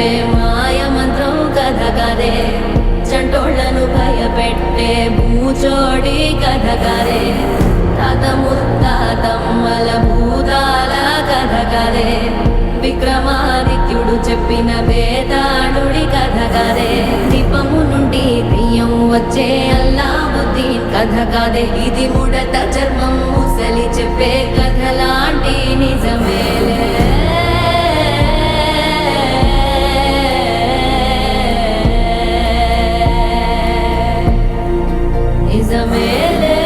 చెప్పే మాయ మంత్రం కథ కదే చంటోళ్లను భయపెట్టే భూచోడి కథ కదే తాత ముత్తాతమ్మల భూతాల కథ కదే విక్రమాదిత్యుడు చెప్పిన వేదాళుడి కథ కదే దీపము నుండి దెయ్యం వచ్చే అల్లావుద్దీన్ కథ కదే ఇది ముడత చర్మం ముసలి చెప్పే కథ లాంటి నిజమేలే నిజమేలే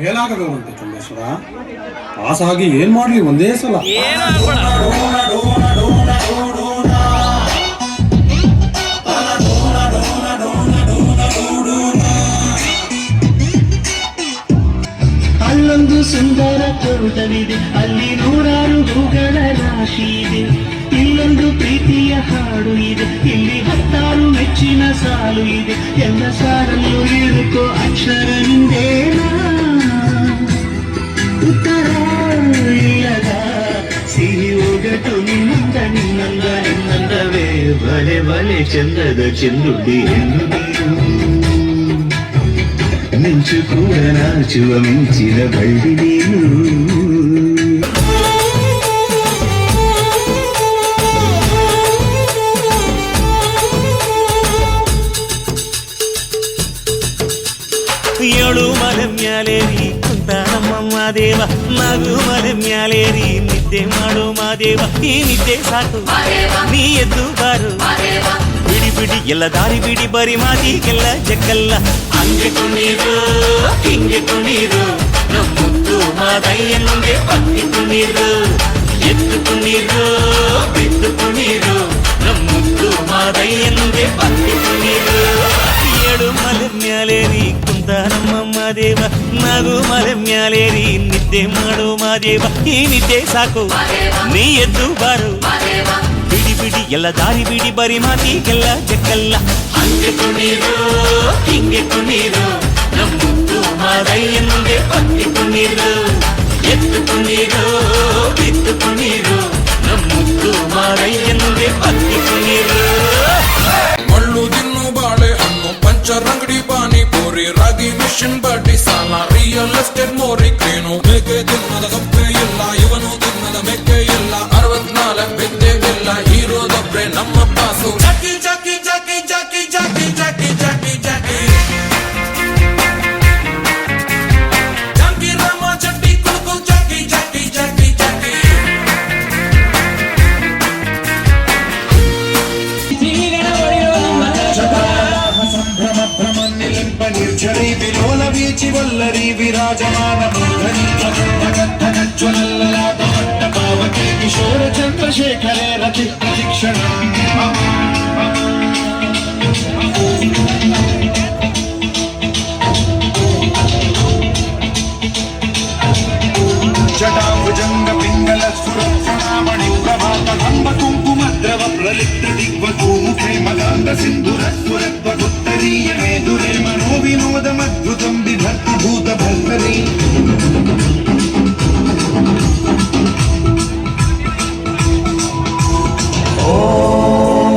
ಏನಾಗದಂತೆ ಚಂದೇಶ್ವರ ಪಾಸಾಗಿ ಏನ್ ಮಾಡ್ಲಿ ಒಂದೇ ಸಲ ಅಲ್ಲೊಂದು ಸುಂದರ ತೋಟವಿದೆ, ಅಲ್ಲಿ ನೂರಾರು ಹೂಗಳ ರಾಶಿ ಇದೆ. ಇಲ್ಲೊಂದು ಪ್ರೀತಿಯ ಹಾಡು ಇದೆ, ಇಲ್ಲಿ 10 ಮೆಚ್ಚಿನ ಸಾಲು ಇದೆ. ಎಲ್ಲ ಸಾರಲ್ಲೂ ಇರುಕೋ ಅಕ್ಷರ ನಿಂದೇನಾ, ಉತ್ತರ ಇಲ್ಲದ ಸಿಹಿ ಒಗಟು ನಿನ್ನಂದ ನಿನ್ನಂದ ನಿನ್ನಂದವೇ ಬಲೆ ಬಲೆ ಚಂದದ ಚೆಂದುಡಿ ಹೆಣ್ಣು ಮಿಂಚು ಕೂಡ ನಾಚುವ ಮಿಂಚಿನ ಬಳ್ಳಿ ನೀನು. ಏಳು ಮಲೆ ಮ್ಯಾಲೇರಿ ಕುಂತ ನಮ್ಮ ಮಾದೇವ, ನಾಗು ಮಲೆ ಮ್ಯಾಲೇರಿ ನಿದ್ದೆ ಮಾಡು ಮಾದೇವ. ಈ ನಿದ್ದೆ ಸಾಕು ನೀ ಎದ್ದು ಬಾರು, ಬಿಡಿ ಬಿಡಿ ಎಲ್ಲ ದಾರಿ ಬಿಡಿ, ಬರಿ ಮಾತಿಗೆಲ್ಲ ಜಗ್ಗಲ್ಲ. ಹಂಗೆ ಕುಣೀರು ಹಿಂಗೆ ಕುಣೀರು, ನಮ್ಮುತ್ತು ಮಾದಯ್ಯನಿಗೆ ಪತ್ತಿ ಕುಣೀರು. ಎದ್ದು ಕುಣೀರು ಬಿದ್ದು ಕುಣೀರು, ನಮ್ಮುತ್ತು ಮಾದಯ್ಯನಿಗೆ ಪತ್ತಿ ಕುಣೀರು. ಏಳು ಮಲೆ ಮ್ಯಾಲೇರಿ ಕುಂತ ನಮ್ಮ ಮಾದೇವ, ನಾಗು ಮಲೆ ಮ್ಯಾಲೇರಿ ನಿದ್ದೆ ಮಾಡು ಮಾದೇವ. ಈ ನಿದ್ದೆ ಸಾಕು ನೀ ಎದ್ದು ಬಾರು, ಬಿಡಿ ಬಿಡಿ ಎಲ್ಲ ದಾರಿ ಬಿಡಿ, ಬರಿ ಮಾತಿಗೆಲ್ಲ ಜಗ್ಗಲ್ಲ. ಹಂಗೆ ಕುಣೀರು ಹಿಂಗೆ ಕುಣೀರು, ನಮ್ಮುತ್ತು ಮಾದಯ್ಯನಿಗೆ ಪತ್ತಿ ಕುಣೀರು. ಎದ್ದು ಕುಣೀರು ಬಿದ್ದು ಕುಣೀರು, ನಮ್ಮುತ್ತು ಮಾದಯ್ಯನಿಗೆ ಪತ್ತಿ ಕುಣೀರು. ಮಳ್ಳು ದಿನ್ನು ಬಾಳೆ ಹಣ್ಣು ಪಂಚರಂಗಡಿ ಫ್ಯಾಷನ್ ಬಡ್ಡಿ ಸಾಲ ರಿಯಲ್ ಎಸ್ಟೇಟ್ ಮೋರಿ ಕ್ರೇನು ಮೇಕೆ ತಿನ್ನದ ಕಪ್ಪೆ ಇಲ್ಲ ಇವನು ತಿನ್ನದ ಮೆಕ್ಕೆ ಇಲ್ಲ 64 ಬಿದ್ದೆ ಇಲ್ಲ ಹೀರೋದೊಬ್ರೆ ನಮ್ಮ ಬಾಸು ಜಾಕಿ ಜಾಕಿ ಜಾಕಿ ಜಾಕಿ ಜಾಕಿ ಜಾಕಿ ಜಾಕಿ ಜಾಕಿ ಜಾಕಿ ರಾಮ ಚಟ್ಟಿ ಕುಡುಕು ಜಾಕಿ ಜಾಕಿ ಜಾಕಿ ಜಾಕಿ ನಿರ್ಜರಿ ವಿಲೋಲ ಬೀಚಿ ವಲ್ಲರಿ ವಿರಾಜಮಾನ ಮೂರ್ಧನಿ ಜ್ವಲಲ್ಲಲಾದ ಮಟ್ಟ ಪಾವತಿ ಕಿಶೋರ ಚಂದ್ರಶೇಖರೇ ರತಿ ಪ್ರತಿಕ್ಷಣ ಜಟಾಭುಜಂಗ ಪಿಂಗಲ ಸುರಕ್ಷಣಾಮಣಿ ಪ್ರಭಾತ ಕಂಬ ಕುಂಕುಮದ್ರವ ಪ್ರಲಿಪ್ತ ದಿಗ್ವಧೂಮು ಪ್ರೇಮಗಾಂಧ ಸಿಂಧುರ ಸುರತ್ವಗುತ್ತರೀಯ ಮೇದುರೆ ಮನೋವಿನೋದ ಮದ್ಭುತಂ ಬಿಭರ್ತಿ ಭೂತ ಭರ್ಗರಿ ಓಂ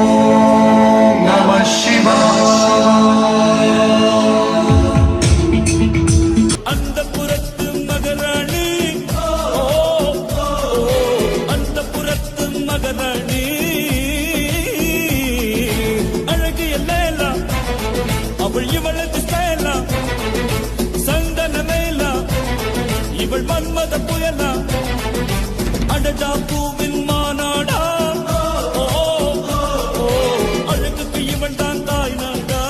ನಮಃ ಶಿವಾಯ அந்தப்புறத்து மகராணி அந்தப்புறத்து மகராணி அழகு எல்லேலா அவள் இவளது ஸ்டைலா சந்தன மேலா இவள் மன்மத புயலா அடடா பூவின் மாநாடா அழகுக்கு இவன் தான் தாய் நாடா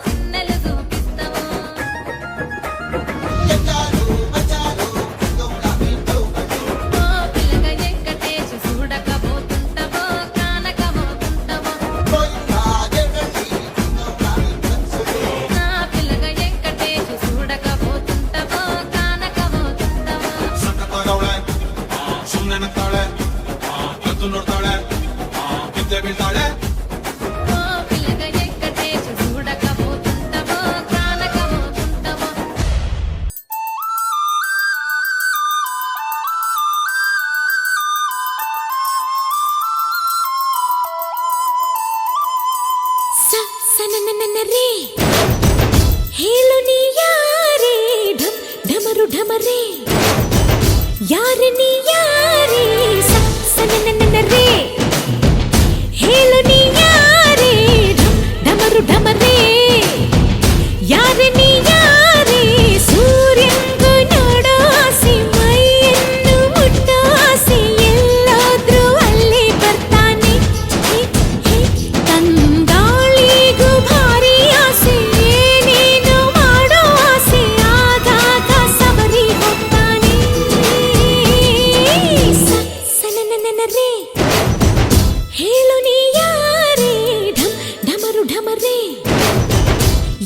సిన్నెలు చూపిస్తావా ఓ పిల్లగా ఎక్కటేసి చూడకపోతుంటావో కానకపోతుంటావో నా పిల్లగా ఎక్కటేసి చూడకపోతుంటావో కానకపోతుంటావో ಸಕ್ಕತ್ತಾಗವಳೆ ಸುಮ್ಮನೆ ನಗ್ತಾಳೆ ಕತ್ತು ನೋಡ್ತಾಳೆ ಬಿದ್ದೆ ಬೀಳ್ತಾಳೆ ఓ పిల్లగా ఎక్కటేసి చూడకపోతుంటావో కానకపోతుంటావో సననననరే ಹೇಳು ನೀ ಯಾರೇ ಢಮ್ ಢಮರು ಢಮರೇ ಯಾರೆ ನೀ ಯಾರೇ ಸನನನನರೇ ಹೇಳು ನೀ ಯಾರೇ ಢಮ್ ಢಮರು ಢಮರೇ ಯಾರೆ ನೀ ಯಾರೇ ಸೂರ್ಯಂಗು ನೋಡೋ ಆಸೆ ಮೈಯನ್ನು ಮುಟ್ಟೋ ಆಸೆ ಎಲ್ಲಾದ್ರೂ ಅಲ್ಲಿ ಬರ್ತಾನೆ ಹೇ, ಹೇ, ತಂಗಾಳಿಗೂ ಭಾರಿ ಆಸೆ ಏನೇನು ಮಾಡೋ ಆಸೆ ಆಗಾಗ ಸಬರಿ ಹೋಗ್ತಾನೆ ಸನನನನರೇ ಹೇಳು ನೀ ಯಾರೇ ಢಮ್ ಢಮರು ಢಮರೇ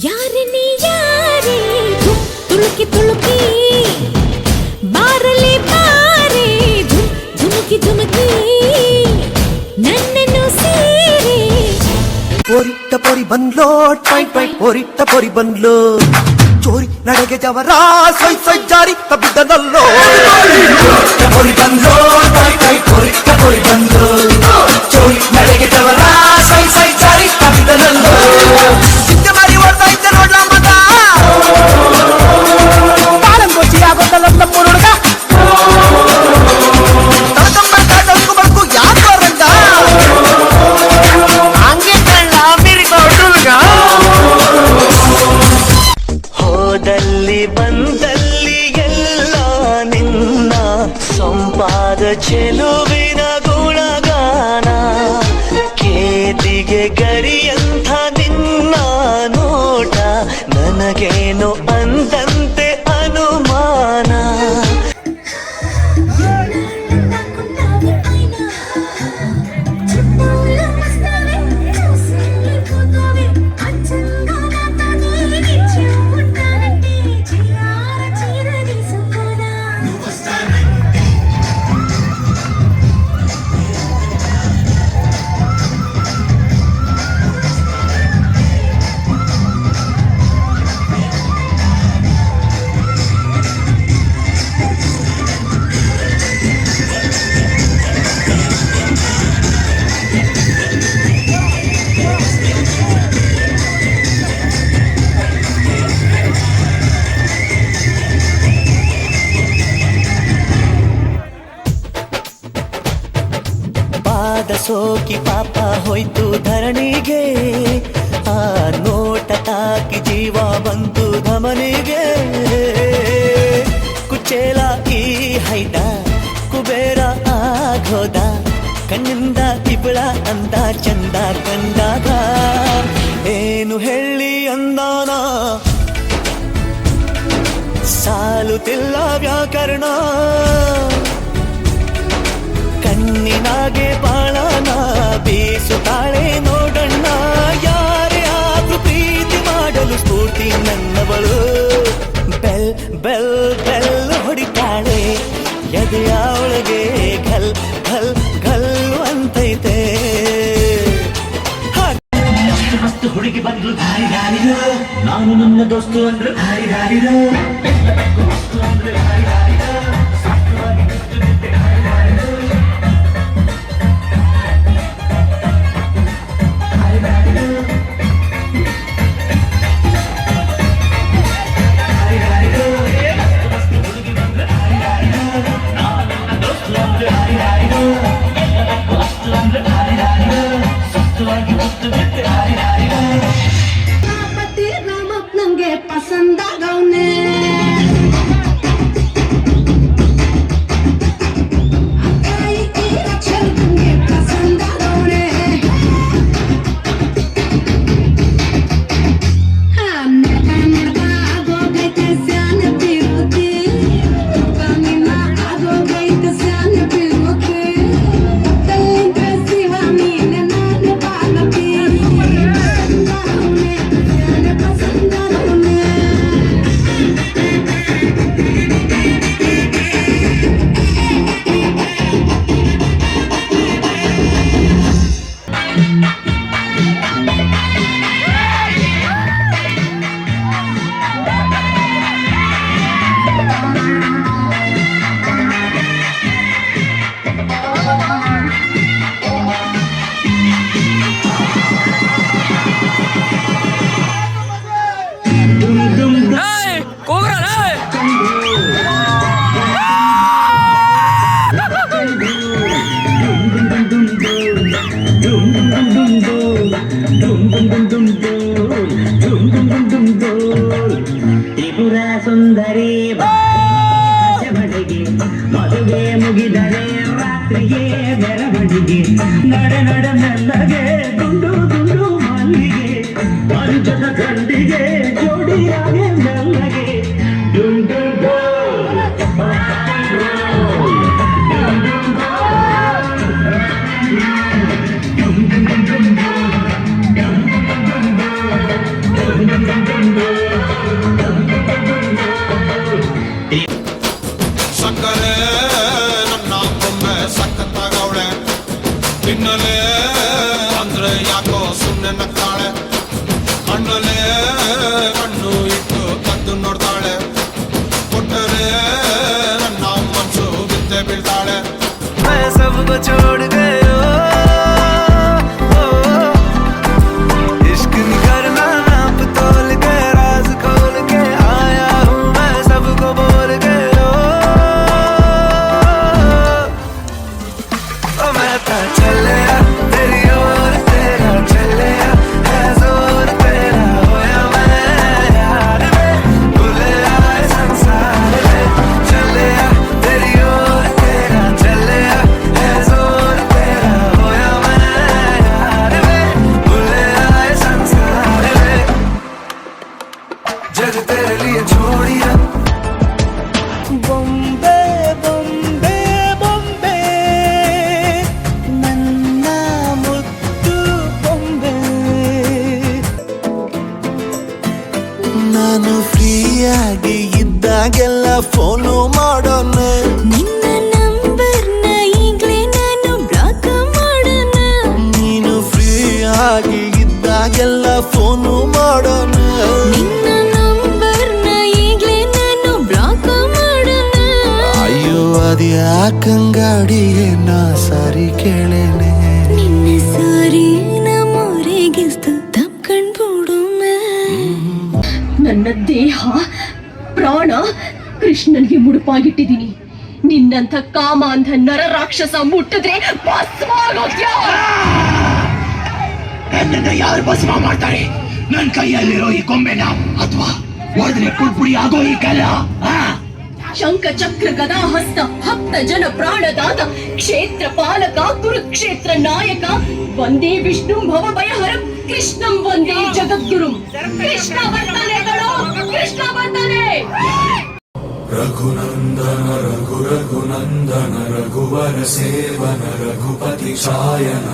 ಯಾರೆ ನೀ ಯಾರೇ ಧುಮ್ ತುಳುಕಿ ತುಳುಕಿ ಬಾರಲೆ ಬಾರೆ ಧುಮ್ ಧುಮುಕಿ ಧುಮುಕಿ ನನ್ನನ್ನು ಸೇರೆ ಪೊರಿಟ್ಟ ಪೊರಿ ಬಂದ್ಲೋ ಟ್ವೈಟ್ ಟ್ವೈಟ್ ಪೊರಿಟ್ಟ ಪೊರಿ ಬಂದ್ಲು ಚೋರಿ ನಡೆಗೆ ಜವರ ಸೊಯ್ ಸೊಯ್ ಜಾರಿ ತಬ್ಬಿದ್ದನಲ್ಲೋ ಪೊರಿ ಬಂದ್ಲೋ ಟ್ವೈಟ್ ಟ್ವೈಟ್ ಪೊರಿಟ್ಟ ಪೊರಿ ಬಂದ್ಲು ಚೋರಿ ನಡೆಗೆ ಜವರ ಸೊಯ್ ಸೊಯ್ ಜಾರಿ ತಬ್ಬಿದ್ದನಲ್ಲೋ ಚಿಕ್ಕ ಮಾರಿ ಓಡ್ತಾ ಇದ್ದ ನೋಡ್ಲ ಮಗ ತಾಳಂ ಕೊಚ್ಚಿ ಆಗೋದಲ್ಲ ನಮ್ಮ ಹುಡುಗ ತಳಕಂಬ ಡೊಂಕು ಬಂಕು ಯಾಕೋ ರಂಗ ಹಂಗೆ ಕಳ್ಳ ಮಿರಿಗೋಡುಗ ಹೋದಲ್ಲಿ ಬಂದಲ್ಲಿ ಎಲ್ಲ ನಿನ್ನ ಸಂಪಾದ ಚೆಲುವಿನ ಗುಣಗಾನ ಕೇತಿಗೆ ಗರಿಯಂಥ ನಿನ್ನ ನೋಟ ನನಗೇನು ಅಂದಂತೆ ಅನುಮಾನ ಸೋಕಿ ಪಾಪ ಹೋಯ್ತು ಧರಣಿಗೆ, ಆ ನೋಟ ತಾಕಿ ಜೀವ ಬಂತು ಧಮನಿಗೆ. ಕುಚೇಲ ಈ ಹೈದ ಕುಬೇರ ಆಗೋದ, ಕಣ್ಣಿಂದ ತಿಬಳ ಅಂದ ಚಂದ ಕಂಡಾಗ. ಏನು ಹೇಳಿ ಅಂದಾನ ಸಾಲುತ್ತಿಲ್ಲ ವ್ಯಾಕರಣ, ಕಣ್ಣಿನಾಗೆ ಬಾಳನ ಬೀಸುತ್ತಾಳೆ ನೋಡಣ್ಣ. ಯಾರೇ ಆದ್ರೂ ಪ್ರೀತಿ ಮಾಡಲು ಸ್ಫೂರ್ತಿ ನನ್ನವಳು. ಬೆಲ್ ಬೆಲ್ ಬೆಲ್ ಹೊಡಿತಾಳೆ ಎದೆಯ ಒಳಗೆ, ಘಲ್ ಘಲ್ ಘಲ್ ಅಂತೈತೆ. ಮಸ್ತ್ ಹುಡುಗಿ ಬಂದ್ರು ದಾರಿ ದಾರಿದು, ನಾನು ನನ್ನ ದೋಸ್ತು ಅಂದ್ರು ದಾರಿ ದಾರಿದು. ಮಸ್ತು ಅಂದ್ರೆ ದಾರಿ ದಾರಿದು, ಸಾಕ್ತವಾಗಿ ಬಿಟ್ಟು ಬಿಟ್ಟೆ ದಾರಿ ದಾರಿದು. ದಾರಿ ದಾರಿದು, ದಾರಿ ದಾರಿದು. ಮಸ್ತ್ ಹುಡುಗಿ ಬಂದ್ರು ದಾರಿ ದಾರಿದು, ನಾನು ನನ್ನ ದೋಸ್ತು ಅಂದ್ರು ದಾರಿ ದಾರಿದು. ಮಸ್ತು ಅಂದ್ರೆ ದಾರಿ ದಾರಿದು, ಸಾಕ್ತವಾಗಿ ಬಿಟ್ಟು ಬಿಟ್ಟೆ ದಾರಿ ದಾರಿದು. ನಂಗೆ ಪಸಂದಾಗವ್ನೆ, ನಂಗೆ ಪಸಂದಾಗವ್ನೆ. ಆಗೋಗೈತೆ ಸ್ಯಾನ ಬಿರುತಿ, ಆಗೋಗೈತೆ ಸ್ಯಾನ ಬಿರುತಿ. ಶಿವ ನೀನ ನಾನು ಪಾರ್ವತಿ, ತ್ರಿಪುರ ಸುಂದರಿ ಬಡಗಿ, ಮದುವೆ ಮುಗಿದರೆ ರಾತ್ರಿಗೆ ಮೆರವಣಿಗೆ. ನಡೆ ನಡೆ ಮೆಲ್ಲಗೆ ದುಂಡು ದುಂಡು ಮಲ್ಲಿಗೆ, ಮಂಚದ ಗಂಡಿಗೆ ಜೋಡಿಯಾಗೆ ಮೆಲ್ಲಗೆ. ಡುಂ ಡುಂ ಡೋಲ್, ಸಕ್ಕರೆ ನನ್ನ ಕೊಂಬೆ ಸಕ್ಕತ್ತಾಗವಳೆ, ತಿನ್ನಲೆ ಅಂದ್ರೆ ಯಾಕೋ ಸುಮ್ಮನೆ ನಗ್ತಾಳೆ. ಕಣ್ಣಲೆ ಕಣ್ಣು ಇಟ್ಟು ಕದ್ದು ನೋಡ್ತಾಳೆ, ಕೊಟ್ಟರೆ ನನ್ನ ಮನಸ್ಸು ಬಿದ್ದೆ ಬೀಳ್ತಾಳೆ. सबको छोड़ गए इश्क करना नाप तोल के, राज खोल के आया हूँ मैं सबको बोल के. मैं तो चले तेरी ओर, तेरा चले है जोर तेरा, होया मैं यार में भूले आए संसार में. चले तेरी ओर, तेरा चले है जोर तेरा, होया मैं यार में भूले आए संसार में. जग तेरे लिए छोड़िया बॉम्बे बॉम्बे बॉम्बे, ನನ್ನ ಮುದ್ದು ಬೊಂಬೆ. ನಾನು ಫ್ರೀಯಾಗಿ ಇದ್ದಾಗೆಲ್ಲ ಫೋನು ಮಾಡೋಣ, ನಿನ್ನ ನಂಬರ್ನ ಈಗ್ಲೇ ನಾನು ಬ್ಲಾಕ್ ಮಾಡೋಣ. ನೀನು ಫ್ರೀಯಾಗಿ ಇದ್ದಾಗೆಲ್ಲ ಫೋನು ಮಾಡೋಣ. ನಿನ್ನ ನಂಬರ್ನ ಈಗ್ಲೇ ನಾನು ಬ್ಲಾಕ್ ಮಾಡೋಣ. ಅಯ್ಯೋ ಅದ್ಯಾಕಂಗಾಡಿಗೆ ನಾ ಸಾರಿ ಕೇಳೇನೆ. ನಿನ್ನ ಸಾರಿ ನಮ್ಮೂರಿಗಿಸ್ತು ತಪ್ಕಂಡ್ಬಿಡುಮೆ. ನನ್ನ ದೇಹ ಪ್ರಾಣ ಕೃಷ್ಣನ್ಗೆ ಮುಡುಪಾಗಿಟ್ಟಿದ್ದೀನಿ. ನಿನ್ನಂಥ ಕಾಮ ಅಂಧ ನರ ರಾಕ್ಷಸ ಮುಟ್ಟಿದ್ರೆ ಭಸ್ಮಾಗೋಗ್ತ್ಯಾ. ನನ್ನನ್ನ ಯಾರು ಭಸ್ಮ ಮಾಡ್ತಾರೆ? ನನ್ ಕೈಯಲ್ಲಿರೋ ಈ ಕೊಂಬೆನ ಅಥವಾ ಹೊಡೆದ್ರೆ ಪುಡಿ ಆಗೋ ಈ ಕಲ್ಲ? ಶಂಖ ಚಕ್ರ ಗದಾ ಹಸ್ತ ಭಕ್ತ ಜನ ಪ್ರಾಣದಾತ ಕ್ಷೇತ್ರ ಪಾಲಕ ಕುರುಕ್ಷೇತ್ರ ನಾಯಕ ವಂದೇ ವಿಷ್ಣು ಭವ ಭಯಹರ ಕೃಷ್ಣಂ ವಂದೇ ಜಗದ್ಗುರುಂ. ಕೃಷ್ಣ ಬರ್ತಾನೆ ಕಣೋ, ಕೃಷ್ಣ ಬರ್ತಾನೆ. ರಘುನಂದನ ರಘು ರಘುನಂದನ ರಘುವರ ಸೇವನ ರಘುಪತಿ ಚಾಯನ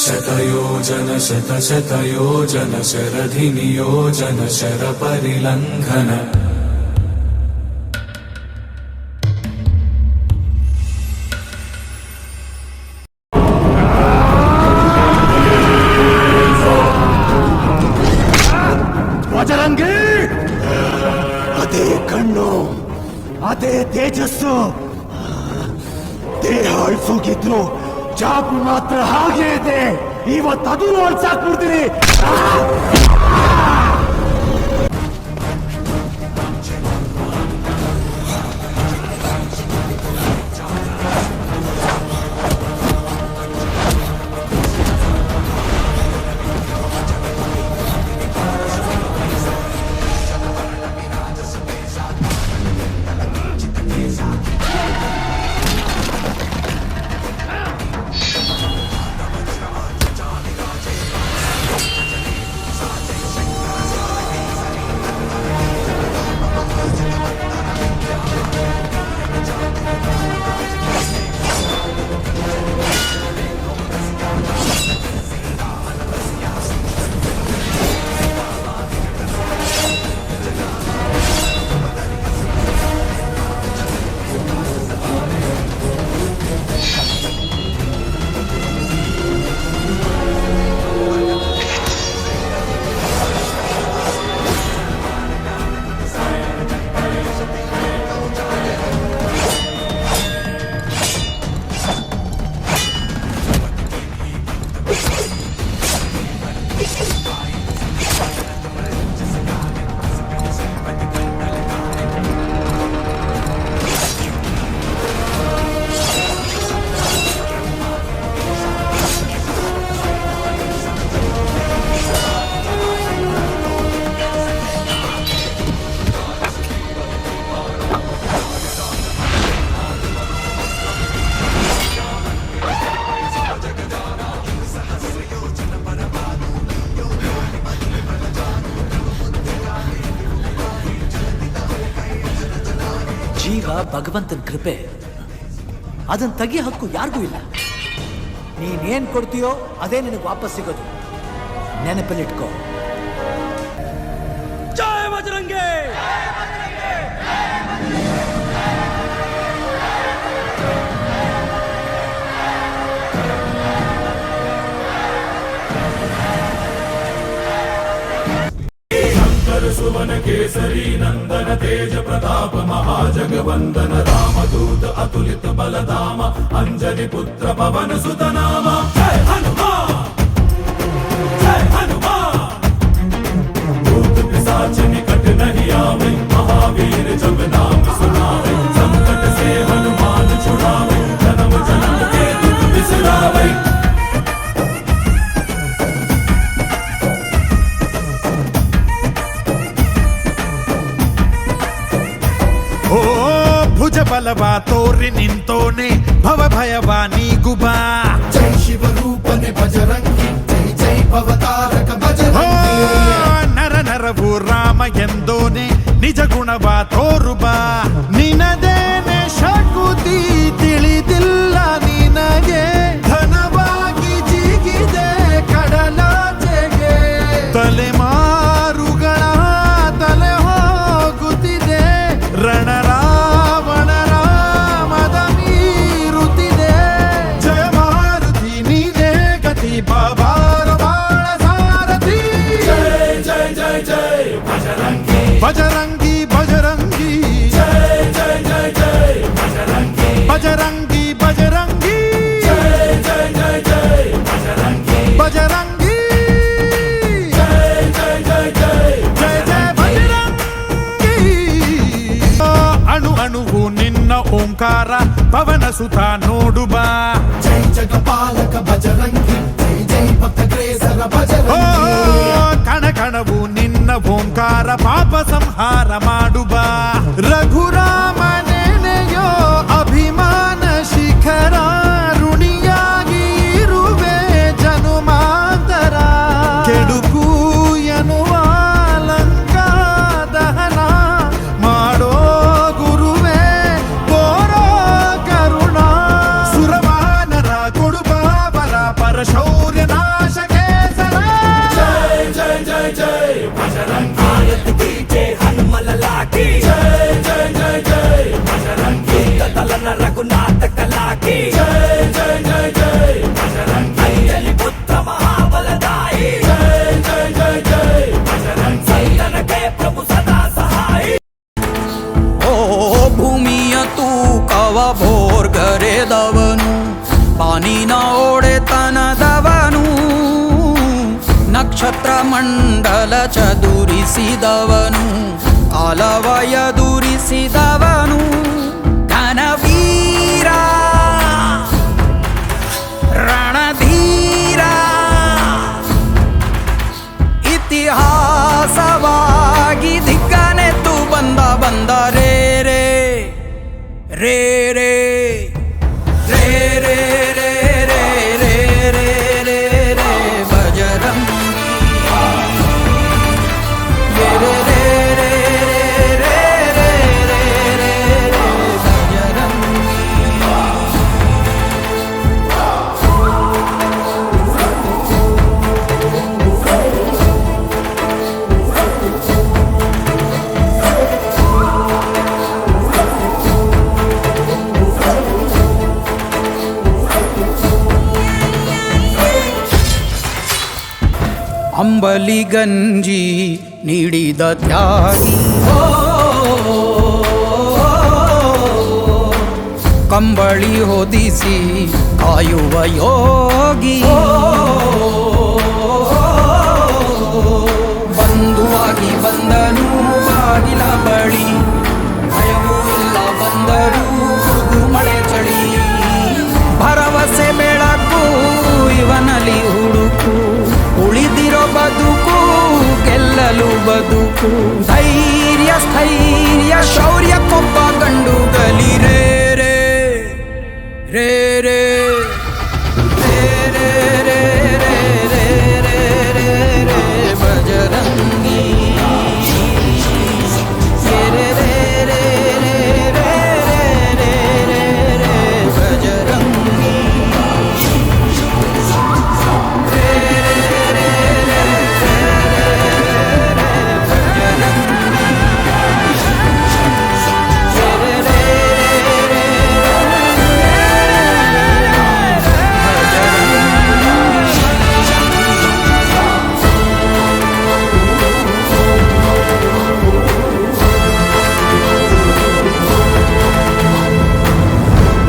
ಶತಯೋಜನ ಶತಶತಯೋಜನ ಶರಧಿ ನಿಯೋಜನ ಶರ ಪರಿಲಂಘನ ಬಜರಂಗಿ, ಅದೇ ಕಣ್ಣು, ಅದೇ ತೇಜಸ್ಸು, ದೇಹ ಅಳ್ಸೋಗಿದ್ರು ಚಾಪು ಮಾತ್ರ ಹಾಗೆ ಇದೆ. ಇವತ್ತು ಅಳ್ಸಾಕ್ಬಿಡ್ತೀನಿ. ಜೀವ ಭಗವಂತನ ಕೃಪೆ, ಅದನ್ನ ತೆಗಿಯೋ ಹಕ್ಕು ಯಾರಿಗೂ ಇಲ್ಲ. ನೀನೇನ್ ಕೊಡ್ತೀಯೋ ಅದೇ ನಿನಗೆ ವಾಪಸ್ ಸಿಗೋದು, ನೆನಪಲ್ಲಿಟ್ಕೋ. ಜಯ ಬಜರಂಗಿ. ಸುವನ ಕೇಸರಿ ನಂದನ ತೇಜ ಪ್ರತಾಪ ಮಹಾಜಗವಂದನ ರಾಮದೂತ ಅತುಲಿತ ಬಲಧಾಮ ಅಂಜನಿ ಪುತ್ರ ಪವನ ಸುತ ನಾಮ ಜಯ ಹನುಮಾನ್ ಜಯ हनुमान भूत पिशाच निकट नहीं आवे महावीर जब नाम सुनावे संकट से हनुमान छुड़ावे जन्म जन्म के दुख बिसरावे ಓ ಭುಜ ಬಲವ ತೋರಿ ನಿಂತೋನೆ ಭವ ಭಯವ ನೀಗುಬಾ. ಜೈ ಶಿವ ರೂಪನೆ ಬಜರಂಗಿ ಜೈ ಜೈ ಭವತಾರಕ ಬಜರಂಗಿ. ನರ ನರವು ರಾಮ ಎಂದೋನೆ ನಿಜ ಗುಣವ ತೋರುಬಾ. ನಿನದೇನೆ ಶಕುತಿ ತಿಳಿದಿಲ್ಲ ನಿನಗೆ, ಧನವಾಗಿ ಜಿಗಿದೆ ಕಡಲಾಚೆಗೆ. ತಲೆಮಾರುಗಳ ತಲೆ ಹೋಗುತ್ತಿದೆ, ರಣರಾವಣ ರಾಮದ ಮೀರುತ್ತಿದೆ. ಜಯ ಮಾರುತಿ ನೀನೇ ಗತಿ, ಬಾಬಾರ ಬಾಳ ಸಾರಥಿ. ಜೈ ಜೈ ಜೈ ಜೈ ಬಜರಂಗಿ ಬಜರಂಗಿ ಬಜರಂಗಿ ಓಂಕಾರ ಪವನ ಸುತ ನೋಡು ಬಾ. ಜೈ ಜಗಪಾಲಕ ಬಜರಂಗಿ ಜೈ ಜೈ ಭಕ್ತಗ್ರೇಸರ ಬಜರಂಗಿ. ಕಣ ಕಣವು ನಿನ್ನ ಓಂಕಾರ ಪಾಪ ಸಂಹಾರ ಮಾಡು ಬಾ. ರಘುರಾಮನೆನೆಯೋ ಅಭಿಮಾನ ಶಿಖರ ಋಣಿಯಾಗಿ ಇರುವೆ ಜನುಮಾಂತರ. ಕೆಡುಕು ಎನ್ನುವ ಲಂಕಾ ದಹನ ಮಾಡೋ ಗುರುವೇ ಕೋರೋ ಕರುಣ. ಸುರವಾನರ ಕೊಡುಬಾವರ ಪರಶೌರ್ಯ ನಾಶಕೆ ಸರ. ಜೈ ಜೈ ಜೈ ಜೈ ಬಜರಂಗಿ ಕೀಟೆ ಹನುಮಲ ಲಾಕಿ. ಜೈ ಜೈ ಜೈ ಜೈ ಬಜರಂಗಿ ತಲನ ರಘುನಾಥ ಕಲಾಕಿ. ಜೈ ಜೈ ಜೈ ಜೈ ಬಜರಂಗಿ ಅಂಜಲಿ ಪುತ್ರ ಮಹಾಬಲದಾಯಿ. ಜೈ ಜೈ ಜೈ ಜೈ ಬಜರಂಗಿ ಸಂತನಕ್ಕೆ ಪ್ರಭು ಸದಾ ಸಹಾಯಿ. ಓ ಭೂಮಿಯ ತೂಕವ ಭೋರ್ಗರೆದವನು ಬಾನಿನ ಒಡೆತನದವನು. ನಕ್ಷತ್ರ ಮಂಡಲ ಚದುರಿಸಿದವನು ಕಾಲವಯ ದುರಿಸಿದವನು. ಘನವೀರ ರಣಧೀರ ಇತಿಹಾಸವಾಗಿ ದಿಕ್ಕನೆತ್ತು ಬಂದ ರೇ ರೇ ರೇ ರೇ ರೇ ರೇ ರೇ ರೇ ರೇ ರೇ ರೇ ರೇ ಬಜರಂಗಿ. ರೇ ರೇ ರೇ ರೇ ರೇ ರೇ ರೇ ರೇ ರೇ ಬಜರಂಗಿ. ಅಂಬಲಿ ಗಂಜಿ ನೀಡಿದ ತ್ಯಾಗಿ. ಕಂಬಳಿ ಹೊದಿಸಿ ಕಾಯುವ ಯೋಗಿ. ಬಂಧುವಾಗಿ ಬಂದನು ಬಾಗಿಲ ಬಳಿ ಭಯವೂ ಇಲ್ಲ ಬಂದರು ಮಳೆ ಚಳಿ. ಭರವಸೆ ಬೆಳಕು ಇವನಲ್ಲಿ ಹುಡುಕು ಉಳಿದಿರೋ ಬದುಕು ಗೆಲ್ಲಲು ಬದುಕು. ಧೈರ್ಯ ಸ್ಥೈರ್ಯ ಶೌರ್ಯ ಕೊಬ್ಬ ಗಂಡು ಗಲಿ. ರೇ ರೇ ರೇ ರೇ ರೇ ರೇ ರೇ ರೇ ರೇ ರೇ ರೇ ರೇ ಬಜರಂಗಿ. ರೇ ರೇ ರೇ ರೇ ರೇ ರೇ ರೇ ರೇ ರೇ ಬಜರಂಗಿ.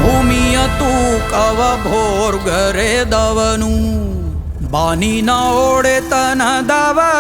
ಭೂಮಿಯ ತೂಕವ ಭೋರ್ಗರೆದವನು ಬಾನಿನ ಒಡೆತನದವನು.